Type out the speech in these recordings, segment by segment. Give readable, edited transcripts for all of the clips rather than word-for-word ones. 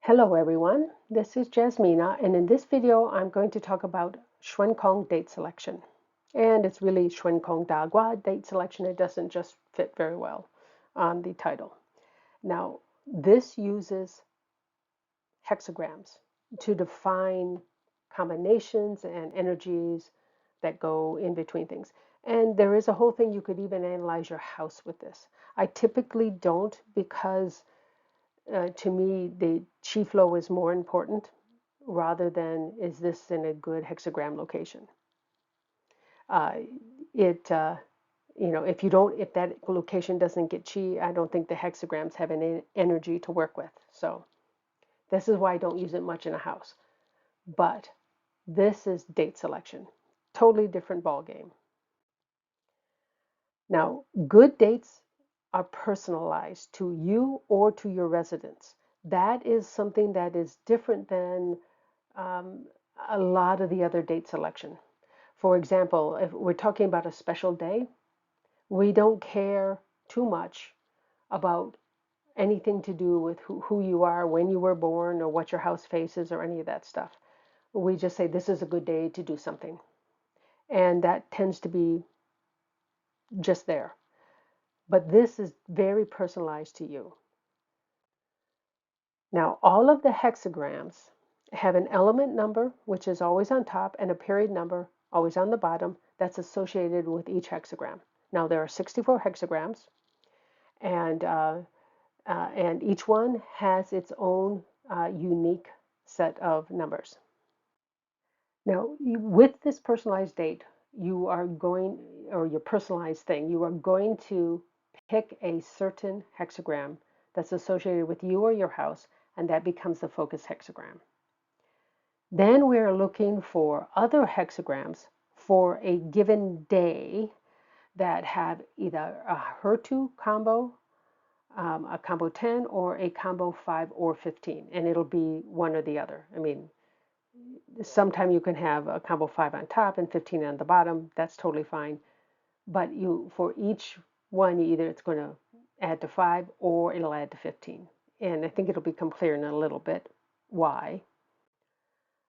Hello everyone, this is Jasmina, and in this video I'm going to talk about Xuan date selection. And it's really Xuan Dagua date selection. It doesn't just fit very well on the title. Now, this uses hexagrams to define combinations and energies that go in between things. And there is a whole thing you could even analyze your house with this. I typically don't because to me, the chi flow is more important rather than is this in a good hexagram location. Uh, it, if that location doesn't get chi, I don't think the hexagrams have any energy to work with. So this is why I don't use it much in a house. But this is date selection, totally different ball game. Now, good dates are personalized to you or to your residents. That is something that is different than um, a lot of the other date selection. For example, if we're talking about a special day, we don't care too much about anything to do with who you are, when you were born, or what your house faces, or any of that stuff. We just say this is a good day to do something. And that tends to be just there. But this is very personalized to you. Now, all of the hexagrams have an element number, which is always on top, and a period number, always on the bottom, that's associated with each hexagram. Now, there are 64 hexagrams, and, and each one has its own unique set of numbers. Now, with this personalized date, you are going, or your personalized thing, you are going to pick a certain hexagram that's associated with you or your house, and that becomes the focus hexagram. Then we're looking for other hexagrams for a given day that have either a HER2 combo, a combo 10, or a combo 5 or 15, and it'll be one or the other. I mean, sometimes you can have a combo 5 on top and 15 on the bottom. That's totally fine. But for each one, either it's going to add to 5 or it'll add to 15. And I think it'll become clear in a little bit why.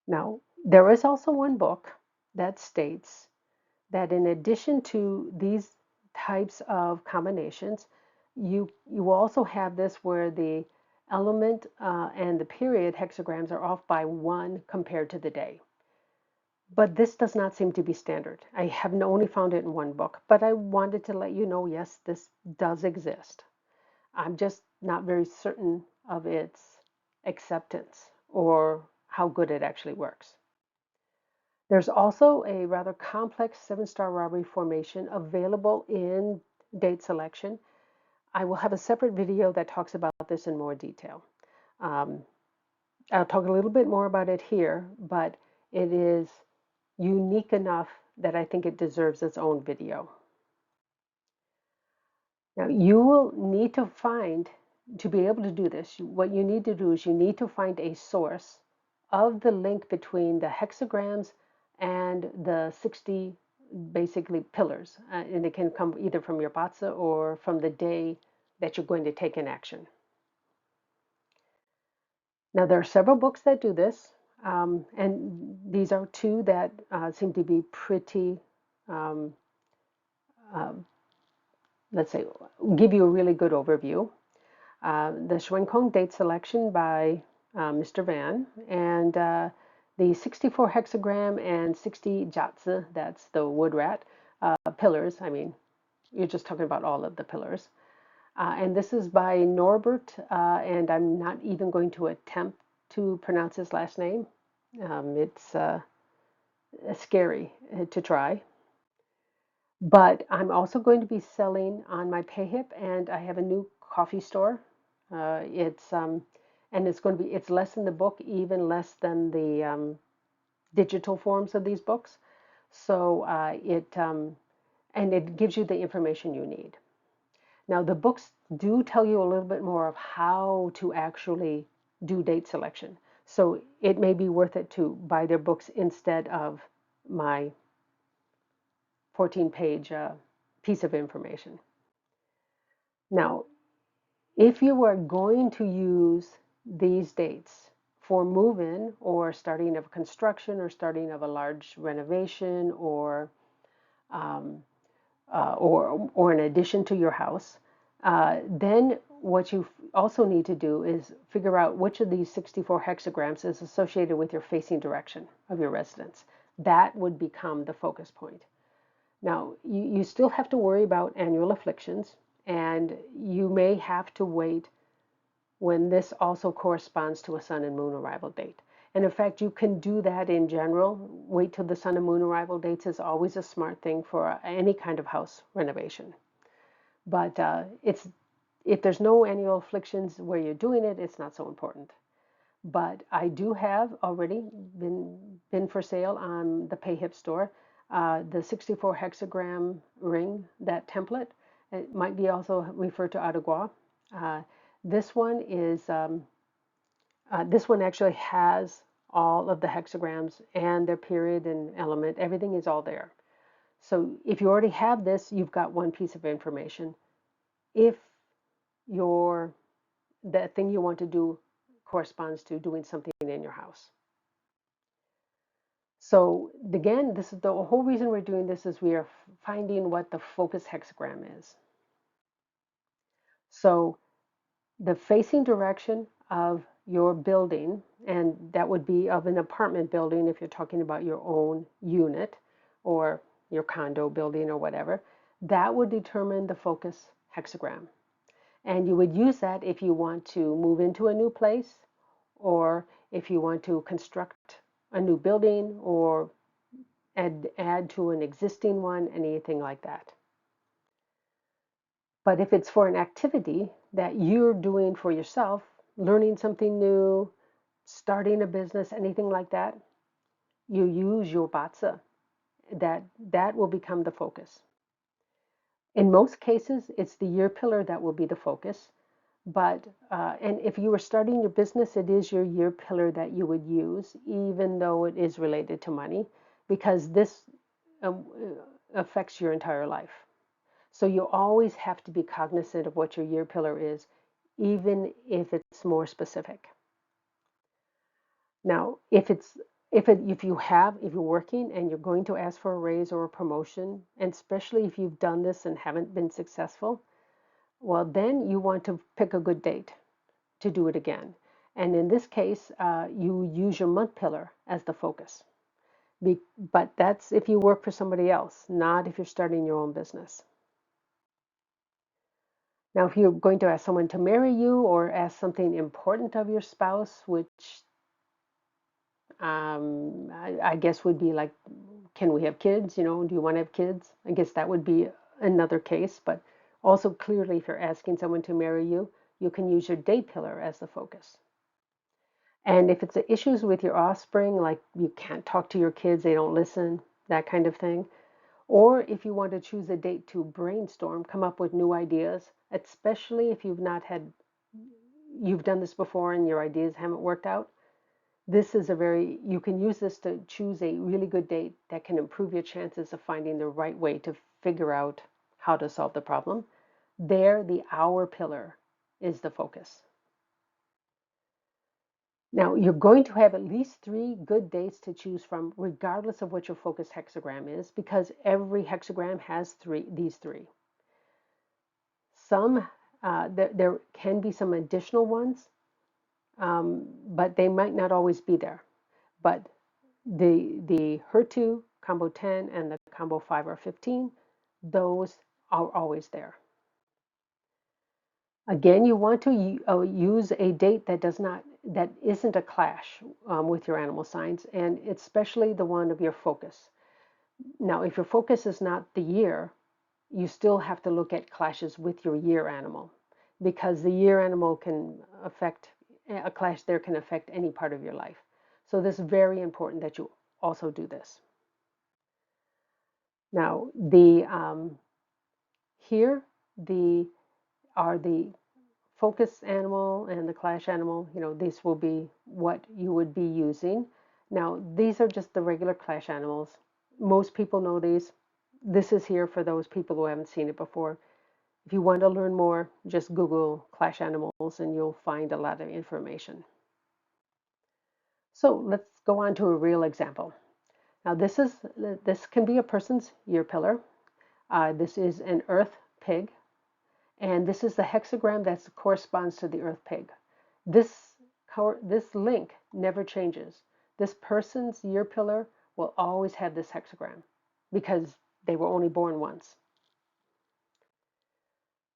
Now, there is also one book that states that in addition to these types of combinations, you also have this where the element and the period hexagrams are off by 1 compared to the day. But this does not seem to be standard. I have only found it in one book, but I wanted to let you know, yes, this does exist. I'm just not very certain of its acceptance or how good it actually works. There's also a rather complex 7-star robbery formation available in date selection. I will have a separate video that talks about this in more detail. I'll talk a little bit more about it here, but it is unique enough that I think it deserves its own video. Now, you will need to find, to be able to do this, what you need to do is you need to find a source of the link between the hexagrams and the 60 basically pillars. And it can come either from your batsa or from the day that you're going to take an action. Now, there are several books that do this, and these are two that seem to be pretty, um, let's say, give you a really good overview. The Xuan date selection by Mr. Van, and the 64 hexagram and 60 jiazi, that's the wood rat, pillars. I mean, you're just talking about all of the pillars. And this is by Norbert, and I'm not even going to attempt to pronounce his last name. It's scary to try. But I'm also going to be selling on my PayHip, and I have a new coffee store. And it's going to be, it's less than the book, even less than the digital forms of these books. So and it gives you the information you need. Now, the books do tell you a little bit more of how to actually do date selection. So it may be worth it to buy their books instead of my 14-page piece of information. Now, if you are going to use these dates for move-in or starting of construction or starting of a large renovation um, or an addition to your house, then what you also need to do is figure out which of these 64 hexagrams is associated with your facing direction of your residence. That would become the focus point. Now, you still have to worry about annual afflictions, and you may have to wait when this also corresponds to a sun and moon arrival date. And in fact, you can do that in general. Wait till the sun and moon arrival dates is always a smart thing for any kind of house renovation. But if there's no annual afflictions where you're doing it, it's not so important. But I do have already been for sale on the PayHip store, the 64 hexagram ring, that template. It might be also referred to Adagua. Uh, this one is this one actually has all of the hexagrams and their period and element. Everything is all there. So if you already have this, you've got one piece of information. If your the thing you want to do corresponds to doing something in your house. So again, this is the whole reason we're doing this is we are finding what the focus hexagram is. So the facing direction of your building, and that would be of an apartment building if you're talking about your own unit or your condo building or whatever, that would determine the focus hexagram. And you would use that if you want to move into a new place or if you want to construct a new building or add to an existing one, anything like that. But if it's for an activity that you're doing for yourself, learning something new, starting a business, anything like that, you use your batsa. That will become the focus. In most cases, it's the year pillar that will be the focus. But and if you were starting your business, it is your year pillar that you would use, even though it is related to money, because this um, affects your entire life. So you always have to be cognizant of what your year pillar is, even if it's more specific. Now, if you're working and you're going to ask for a raise or a promotion, and especially if you've done this and haven't been successful, well, then you want to pick a good date to do it again. And in this case, you use your month pillar as the focus. But that's if you work for somebody else, not if you're starting your own business. Now, if you're going to ask someone to marry you or ask something important of your spouse, which I guess would be like, can we have kids? Do you want to have kids? I guess that would be another case. But also clearly, if you're asking someone to marry you, you can use your day pillar as the focus. And if it's issues with your offspring, like you can't talk to your kids, they don't listen, that kind of thing, or if you want to choose a date to brainstorm, come up with new ideas, especially if you've done this before and your ideas haven't worked out, you can use this to choose a really good date that can improve your chances of finding the right way to figure out how to solve the problem. There, the hour pillar is the focus. Now, you're going to have at least 3 good dates to choose from, regardless of what your focus hexagram is, because every hexagram has these three. There can be some additional ones, but they might not always be there. But the HER2, combo 10, and the combo 5 or 15, those are always there. Again, you want to use a date that isn't a clash with your animal signs, and especially the one of your focus. Now, if your focus is not the year, you still have to look at clashes with your year animal, because the year animal can affect a clash there can affect any part of your life. So this is very important that you also do this. Now, here the are the focus animal and the clash animal. This will be what you would be using. Now, these are just the regular clash animals. Most people know these. This is here for those people who haven't seen it before. If you want to learn more, just Google clash animals and you'll find a lot of information. So let's go on to a real example. Now this can be a person's year pillar. This is an earth pig, and this is the hexagram that corresponds to the earth pig. This, this link never changes. This person's year pillar will always have this hexagram because they were only born once.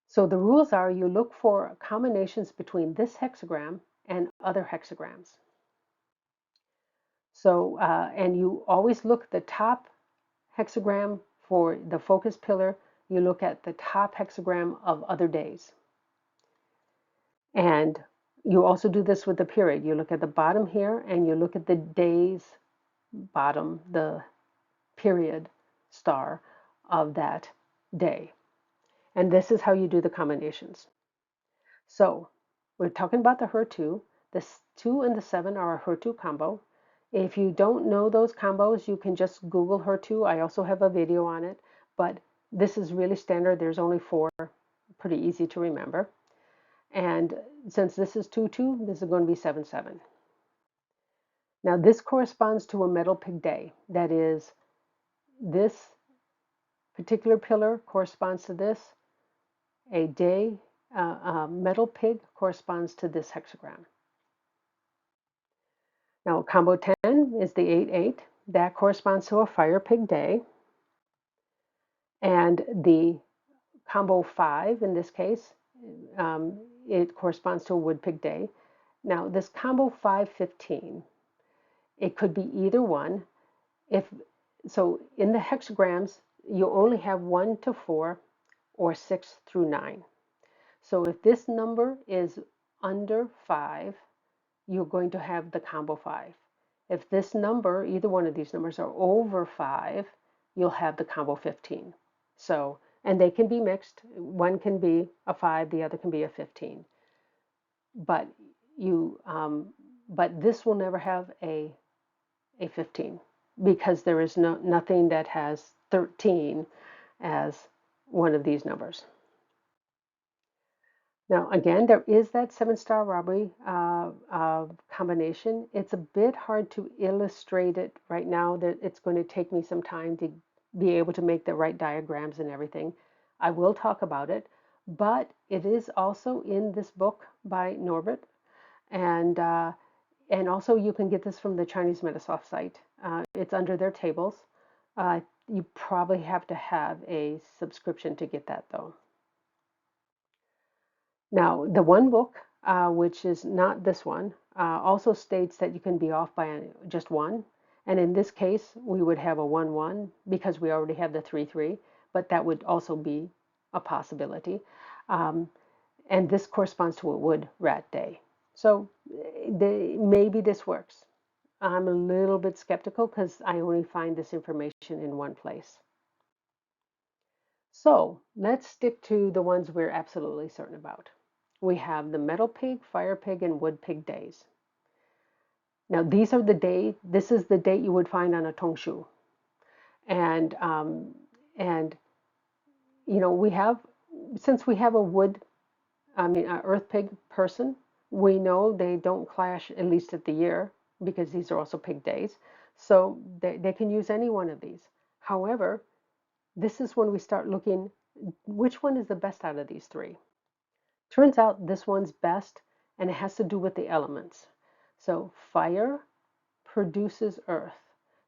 So the rules are you look for combinations between this hexagram and other hexagrams. So, and you always look the top hexagram for the focus pillar. You look at the top hexagram of other days. And you also do this with the period. You look at the bottom here and you look at the days bottom, the period star of that day. And this is how you do the combinations. So we're talking about the HER2. The 2 and the 7 are a HER2 combo. If you don't know those combos, you can just Google HER2. I also have a video on it, but this is really standard. There's only 4, pretty easy to remember. And since this is 2-2, this is going to be 7-7. Now this corresponds to a metal pig day. That is, this particular pillar corresponds to this. A day, metal pig corresponds to this hexagram. Now combo 10 is the 8-8. That corresponds to a fire pig day. And the combo 5, in this case, it corresponds to a wood pig day. Now this combo 5-15, it could be either one. So in the hexagrams, you only have 1 to 4 or 6 through 9. So if this number is under 5, you're going to have the combo 5. If this number, either one of these numbers, are over 5, you'll have the combo 15. So, and they can be mixed. One can be a 5, the other can be a 15. But but this will never have a 15 because there is nothing that has 13 as one of these numbers. Now, again, there is that 7-star robbery combination. It's a bit hard to illustrate it right now. That it's going to take me some time to be able to make the right diagrams and everything. I will talk about it, but it is also in this book by Norbert, and also you can get this from the Chinese Metasoft site. It's under their tables. You probably have to have a subscription to get that, though. Now, the one book, which is not this one, also states that you can be off by just 1. And in this case, we would have a 1-1 because we already have the 3-3, but that would also be a possibility. And this corresponds to a wood rat day. So maybe this works. I'm a little bit skeptical because I only find this information in one place. So let's stick to the ones we're absolutely certain about. We have the metal pig, fire pig, and wood pig days. Now these are the this is the date you would find on a tongshu. And you know, since we have a earth pig person, we know they don't clash at least at the year because these are also pig days. So they can use any one of these. However, this is when we start looking, which one is the best out of these 3? Turns out this one's best, and it has to do with the elements. So fire produces earth.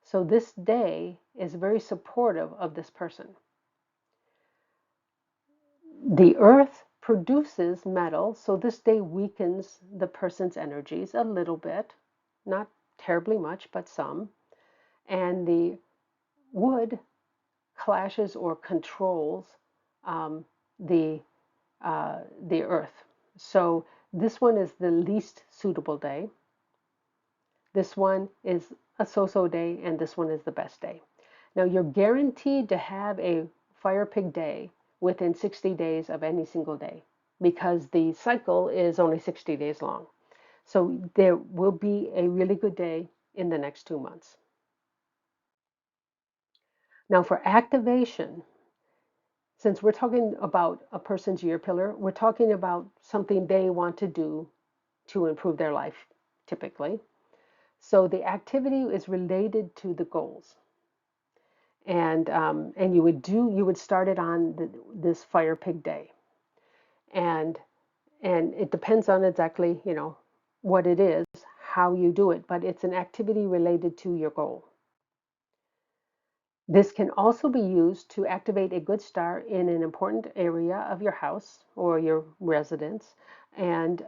So this day is very supportive of this person. The earth produces metal, so this day weakens the person's energies a little bit, not terribly much, but some. And the wood clashes or controls the earth. So this one is the least suitable day. This one is a so-so day, and this one is the best day. Now you're guaranteed to have a fire pig day within 60 days of any single day because the cycle is only 60 days long. So there will be a really good day in the next 2 months. Now for activation, Since we're talking about a person's year pillar, we're talking about something they want to do to improve their life, typically. So the activity is related to the goals, and you would start it on this fire pig day, and it depends on exactly what it is, how you do it, but it's an activity related to your goal. This can also be used to activate a good star in an important area of your house or your residence, and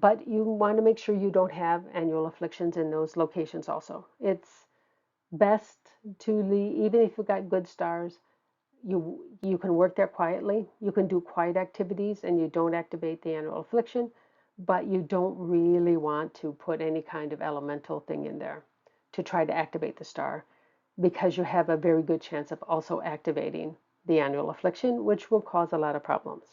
but you want to make sure you don't have annual afflictions in those locations also. It's best to leave, even if you've got good stars, you can work there quietly. You can do quiet activities and you don't activate the annual affliction, but you don't really want to put any kind of elemental thing in there to try to activate the star, because you have a very good chance of also activating the annual affliction, which will cause a lot of problems.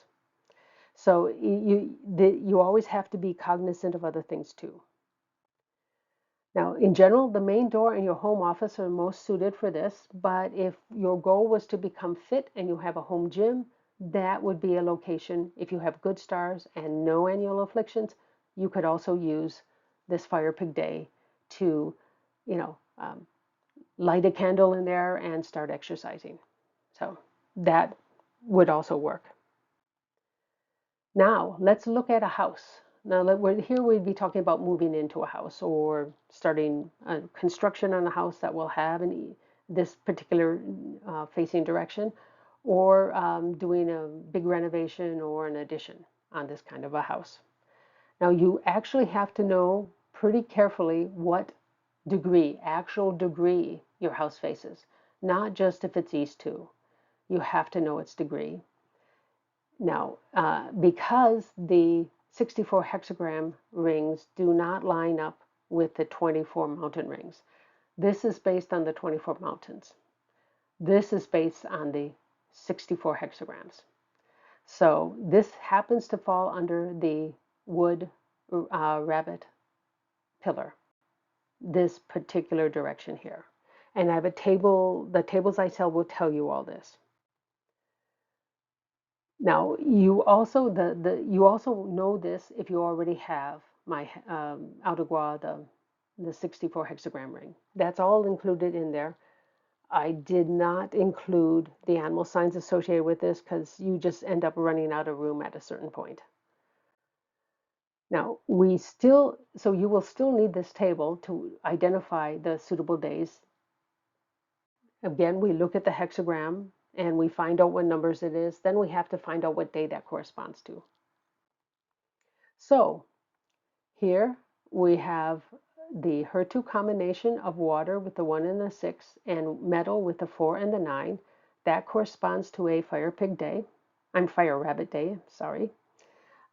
So you always have to be cognizant of other things too. Now, in general, the main door and your home office are most suited for this, but if your goal was to become fit and you have a home gym, that would be a location. If you have good stars and no annual afflictions, you could also use this fire pig day to, you know, light a candle in there and start exercising. So that would also work. Now, let's look at a house. Now, here we'd be talking about moving into a house or starting construction on a house that will have this particular facing direction, or doing a big renovation or an addition on this kind of a house. Now, you actually have to know pretty carefully what actual degree your house faces, not just if it's east to. You have to know its degree. Now, because the 64 hexagram rings do not line up with the 24 mountain rings, this is based on the 24 mountains. This is based on the 64 hexagrams. So this happens to fall under the wood rabbit pillar, this particular direction here. And I have a table, the tables I sell will tell you all this. Now, you also know this if you already have my Outagua, the 64 hexagram ring. That's all included in there. I did not include the animal signs associated with this because you just end up running out of room at a certain point. Now, so you will still need this table to identify the suitable days. Again, we look at the hexagram and we find out what numbers it is. Then we have to find out what day that corresponds to. So here we have the HER2 combination of water with the 1 and the 6 and metal with the 4 and the 9. That corresponds to a fire pig day. Fire rabbit day, sorry.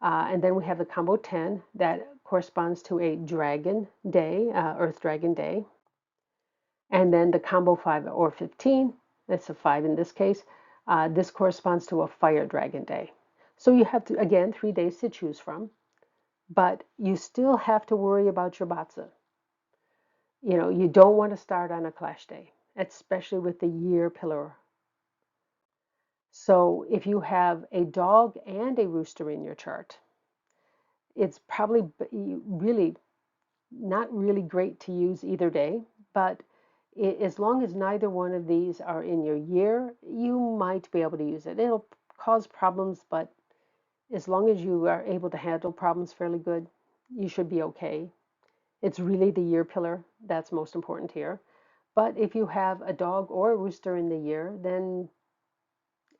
And then we have the combo 10 that corresponds to a dragon day, earth dragon day. And then the combo 5 or 15, that's a 5 in this case, this corresponds to a fire dragon day. So you have to, again, 3 days to choose from. But you still have to worry about your batza. You don't want to start on a clash day, especially with the year pillar. So if you have a dog and a rooster in your chart, it's probably really not really great to use either day, but as long as neither one of these are in your year, you might be able to use it. It'll cause problems, but as long as you are able to handle problems fairly good, you should be okay. It's really the year pillar that's most important here. But if you have a dog or a rooster in the year,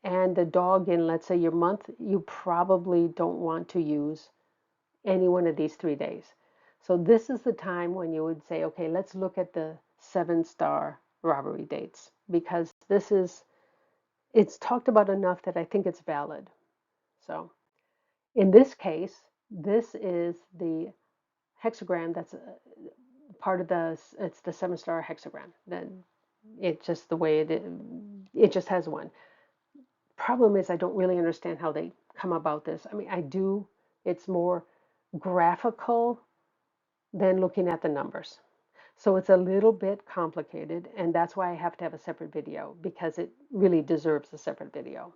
and the dog in, let's say, your month, you probably don't want to use any one of these 3 days. So this is the time when you would say, okay, let's look at the 7-star robbery dates, because it's talked about enough that I think it's valid. So in this case, this is the hexagram that's part of it's the 7-star hexagram. Then it's just the way it just has one. Problem is, I don't really understand how they come about this. I mean, I do. It's more graphical than looking at the numbers. So it's a little bit complicated, and that's why I have to have a separate video because it really deserves a separate video.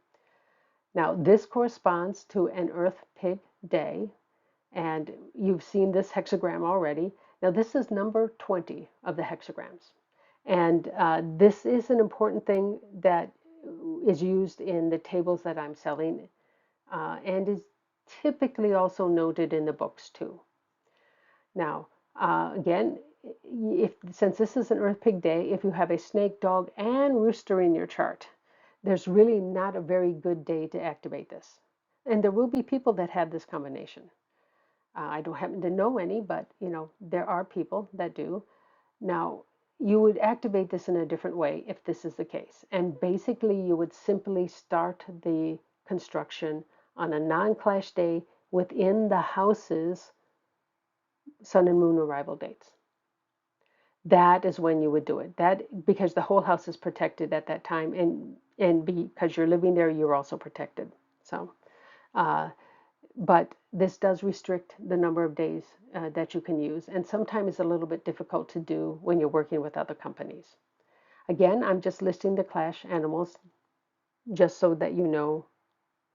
Now, this corresponds to an Earth Pig Day, and you've seen this hexagram already. Now, this is number 20 of the hexagrams. And this is an important thing that is used in the tables that I'm selling and is typically also noted in the books too. Now, again, since this is an Earth Pig Day, if you have a snake, dog, and rooster in your chart, there's really not a very good day to activate this. And there will be people that have this combination. I don't happen to know any, but there are people that do. Now, you would activate this in a different way if this is the case. And basically, you would simply start the construction on a non-clash day within the house's sun and moon arrival dates. That is when you would do it. That because the whole house is protected at that time, and because you're living there, you're also protected. So, but this does restrict the number of days that you can use, and sometimes it's a little bit difficult to do when you're working with other companies. Again, I'm just listing the clash animals just so that you know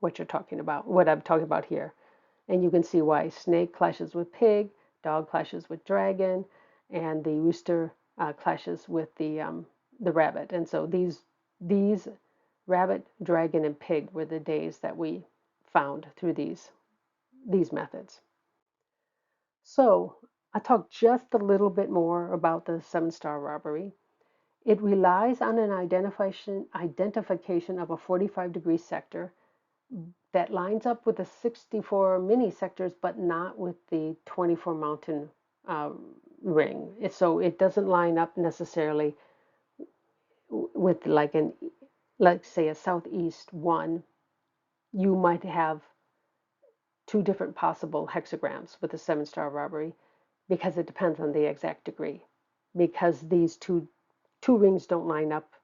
what you're talking about, what I'm talking about here. And you can see why snake clashes with pig, dog clashes with dragon, and the rooster clashes with the rabbit. And so these rabbit, dragon, and pig were the days that we found through these methods. So I talk just a little bit more about the seven-star robbery. It relies on an identification of a 45-degree sector that lines up with the 64 mini sectors, but not with the 24 mountain uh, ring. So it doesn't line up necessarily with like say a southeast one. You might have two different possible hexagrams with a seven-star robbery because it depends on the exact degree. Because these two rings don't line up,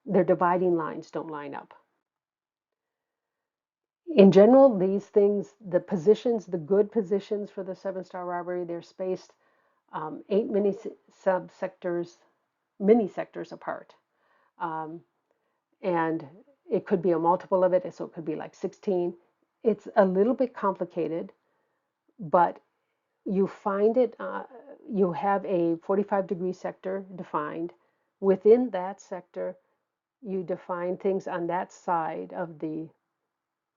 their dividing lines don't line up. In general, these things, the positions, the good positions for the seven-star robbery, they're spaced 8 mini sectors apart. Um, and it could be a multiple of it, so it could be like 16. It's a little bit complicated, but you find it, you have a 45-degree sector defined. Within that sector, you define things on that side of the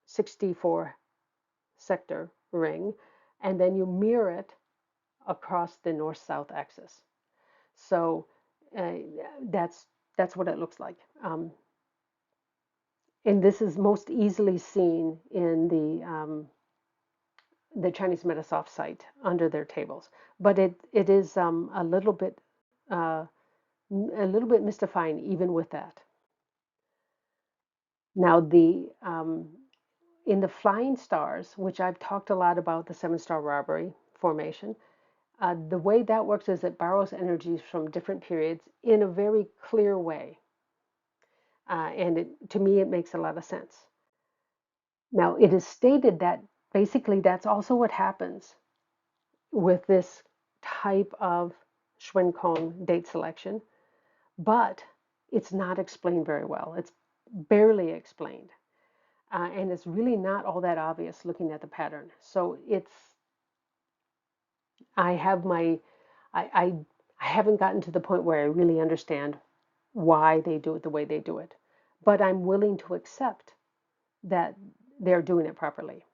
64 sector ring, and then you mirror it across the north-south axis. So uh, that's that's what it looks like. And this is most easily seen in the Chinese Metasoft site under their tables. But it is uh, a little bit mystifying even with that. Now in the flying stars, which I've talked a lot about the seven-star robbery formation, the way that works is it borrows energies from different periods in a very clear way. To me, it makes a lot of sense. Now, it is stated that basically that's also what happens with this type of Xuan date selection, but it's not explained very well. It's barely explained. And it's really not all that obvious looking at the pattern. So I have my, I haven't gotten to the point where I really understand why they do it the way they do it, but I'm willing to accept that they're doing it properly.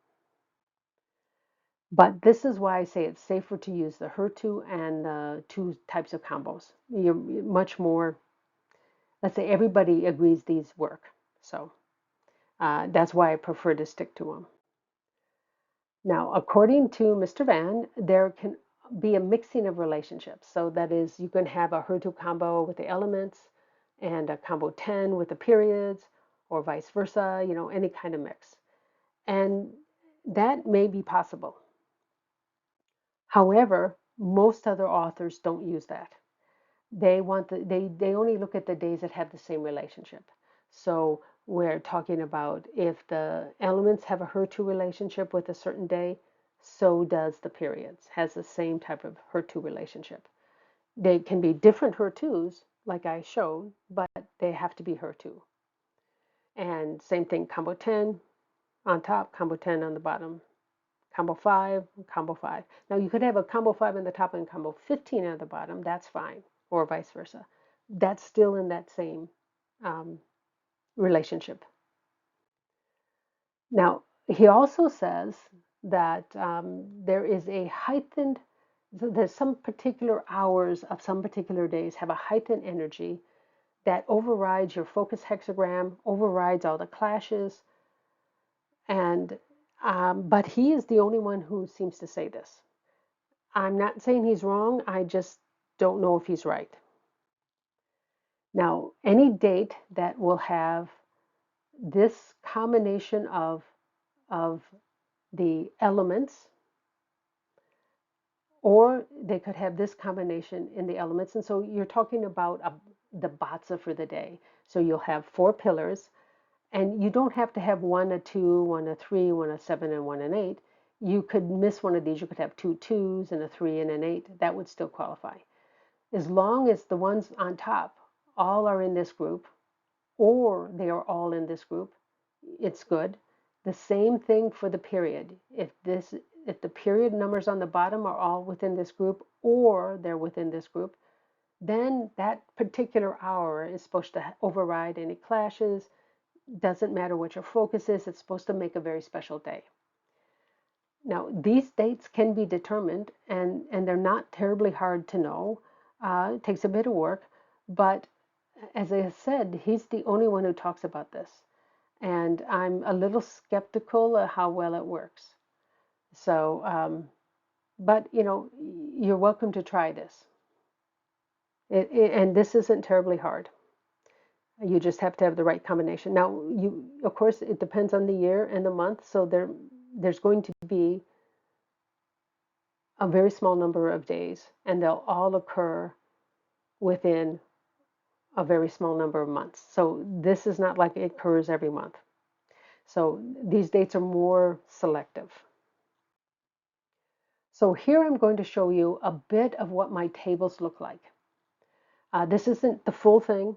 But this is why I say it's safer to use the HER2 and the two types of combos. You're much more, let's say everybody agrees these work. So that's why I prefer to stick to them. Now, according to Mr. Van, there can be a mixing of relationships. So that is, you can have a HER2 combo with the elements and a combo 10 with the periods, or vice versa, any kind of mix. And that may be possible. However, most other authors don't use that. They only look at the days that have the same relationship. So we're talking about if the elements have a HER2 relationship with a certain day, so does the periods, has the same type of HER2 relationship. They can be different HER2s, like I showed, but they have to be HER2. And same thing, combo 10 on top, combo 10 on the bottom, combo 5, combo 5. Now you could have a combo 5 on the top and combo 15 on the bottom, that's fine, or vice versa. That's still in that same um, relationship. Now, he also says that there is a heightened, there's some particular hours of some particular days have a heightened energy that overrides your focus hexagram, overrides all the clashes, and but he is the only one who seems to say this. I'm not saying he's wrong, I just don't know if he's right. Now, any date that will have this combination of the elements, or they could have this combination in the elements. And so you're talking about the batsa for the day. So you'll have 4 pillars, and you don't have to have 1 a 2, 1 a 3, 1 a 7, and 1 an 8. You could miss one of these. You could have 2 2s and a 3 and an 8. That would still qualify. As long as the ones on top all are in this group, or they are all in this group, it's good. The same thing for the period. If the period numbers on the bottom are all within this group, or they're within this group, then that particular hour is supposed to override any clashes. Doesn't matter what your focus is, it's supposed to make a very special day. Now, these dates can be determined, and they're not terribly hard to know. It takes a bit of work, but as I said, he's the only one who talks about this. And I'm a little skeptical of how well it works. So, but you're welcome to try this. And this isn't terribly hard. You just have to have the right combination. Now, of course, it depends on the year and the month. So there's going to be a very small number of days, and they'll all occur within a very small number of months. So this is not like it occurs every month. So these dates are more selective. So here I'm going to show you a bit of what my tables look like. This isn't the full thing,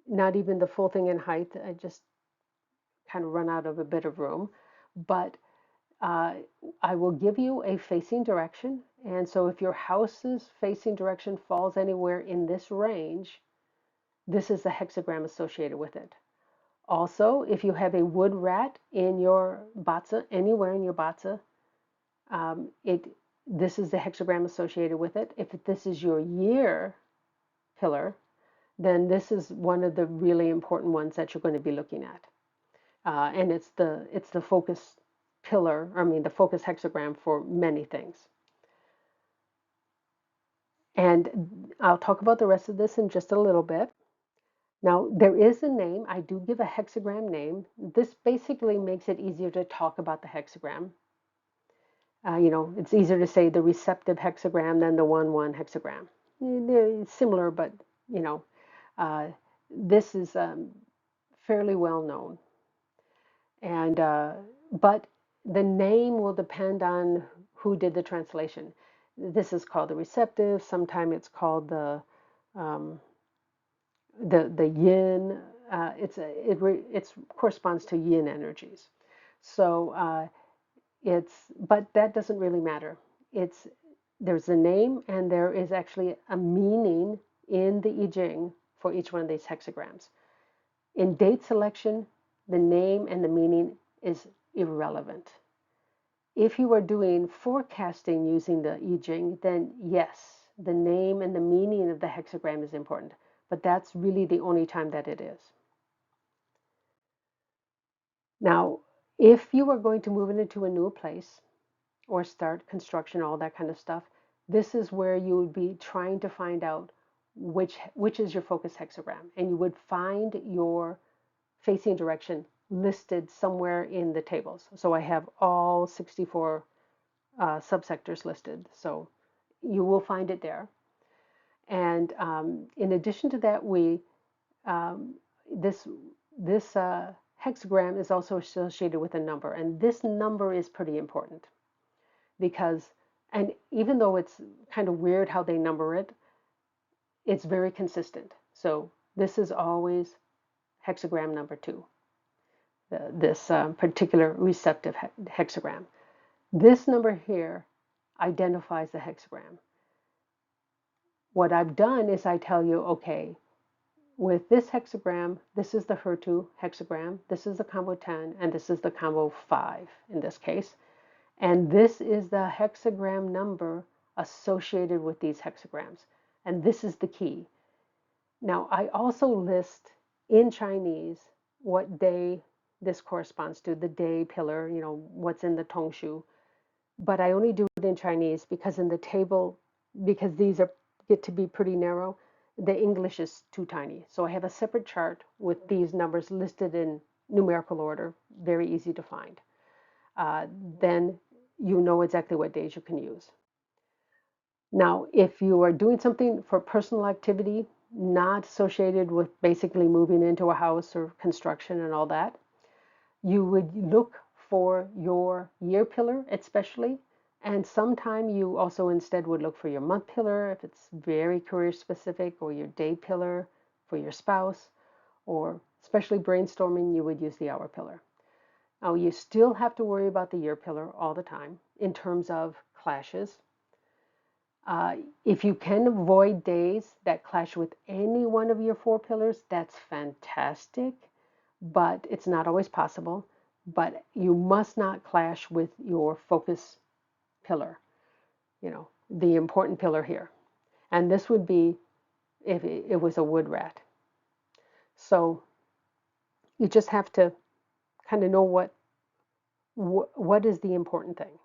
not even the full thing in height. I just kind of run out of a bit of room. But I will give you a facing direction. And so if your house's facing direction falls anywhere in this range, this is the hexagram associated with it. Also, if you have a wood rat in your batsa, anywhere in your batsa, this is the hexagram associated with it. If this is your year pillar, then this is one of the really important ones that you're going to be looking at. And it's the focus pillar, the focus hexagram for many things. And I'll talk about the rest of this in just a little bit. Now, there is a name. I do give a hexagram name. This basically makes it easier to talk about the hexagram. It's easier to say the receptive hexagram than the 1-1 hexagram. They're similar, but, this is fairly well known. And but the name will depend on who did the translation. This is called the receptive. Sometimes it's called the yin. It corresponds to yin energies. So but that doesn't really matter. There's a name, and there is actually a meaning in the I Ching for each one of these hexagrams. In date selection, the name and the meaning is irrelevant. If you are doing forecasting using the I Ching, then yes, the name and the meaning of the hexagram is important, but that's really the only time that it is. Now, if you are going to move it into a new place or start construction, all that kind of stuff, this is where you would be trying to find out which is your focus hexagram, and you would find your facing direction listed somewhere in the tables. So I have all 64 subsectors listed, so you will find it there. And in addition to that, this hexagram is also associated with a number, and this number is pretty important because, and even though it's kind of weird how they number it, it's very consistent. So this is always hexagram number 2, this particular receptive hexagram. This number here identifies the hexagram. What I've done is I tell you, okay, with this hexagram, this is the HER2 hexagram, this is the combo 10, and this is the combo 5 in this case. And this is the hexagram number associated with these hexagrams. And this is the key. Now, I also list in Chinese what day this corresponds to, the day pillar, what's in the tongshu. But I only do it in Chinese because in the table, because these get to be pretty narrow, the English is too tiny. So I have a separate chart with these numbers listed in numerical order, very easy to find. Then you know exactly what days you can use. Now, if you are doing something for personal activity, not associated with basically moving into a house or construction and all that, you would look for your year pillar especially, and sometime you also instead would look for your month pillar if it's very career specific, or your day pillar for your spouse, or especially brainstorming, you would use the hour pillar. Now, you still have to worry about the year pillar all the time in terms of clashes. If you can avoid days that clash with any one of your 4 pillars, that's fantastic, but it's not always possible. But you must not clash with your focus pillar, the important pillar here. And this would be if it was a wood rat. So you just have to kind of know what is the important thing.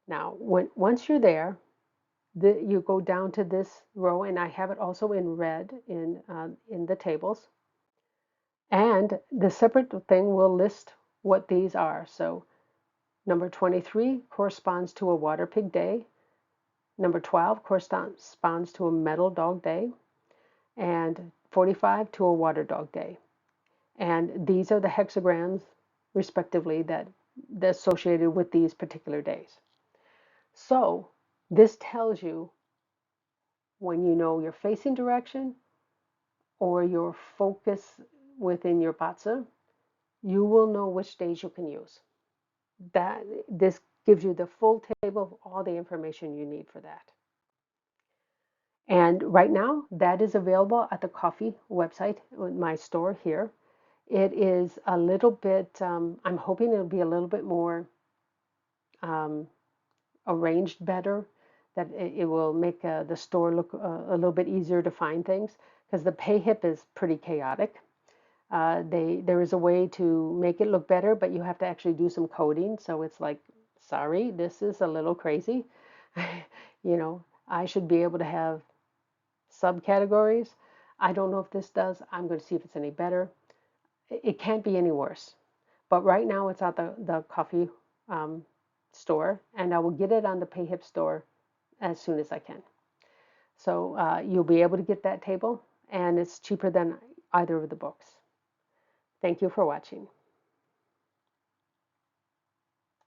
Now, once you're there, you go down to this row, and I have it also in red in the tables. And the separate thing will list what these are. So number 23 corresponds to a water pig day. Number 12 corresponds to a metal dog day. And 45 to a water dog day. And these are the hexagrams, respectively, that associated with these particular days. So this tells you when you know your facing direction or your focus within your batsa, you will know which days you can use. This gives you the full table of all the information you need for that. And right now, that is available at the coffee website, my store here. It is a little bit, I'm hoping it'll be a little bit more arranged better, that it will make the store look a little bit easier to find things, because the PayHip is pretty chaotic. There is a way to make it look better, but you have to actually do some coding. So it's like, sorry, this is a little crazy. I should be able to have subcategories. I don't know if this does. I'm going to see if it's any better. It can't be any worse. But right now it's at the coffee store, and I will get it on the PayHip store as soon as I can. So you'll be able to get that table, and it's cheaper than either of the books. Thank you for watching.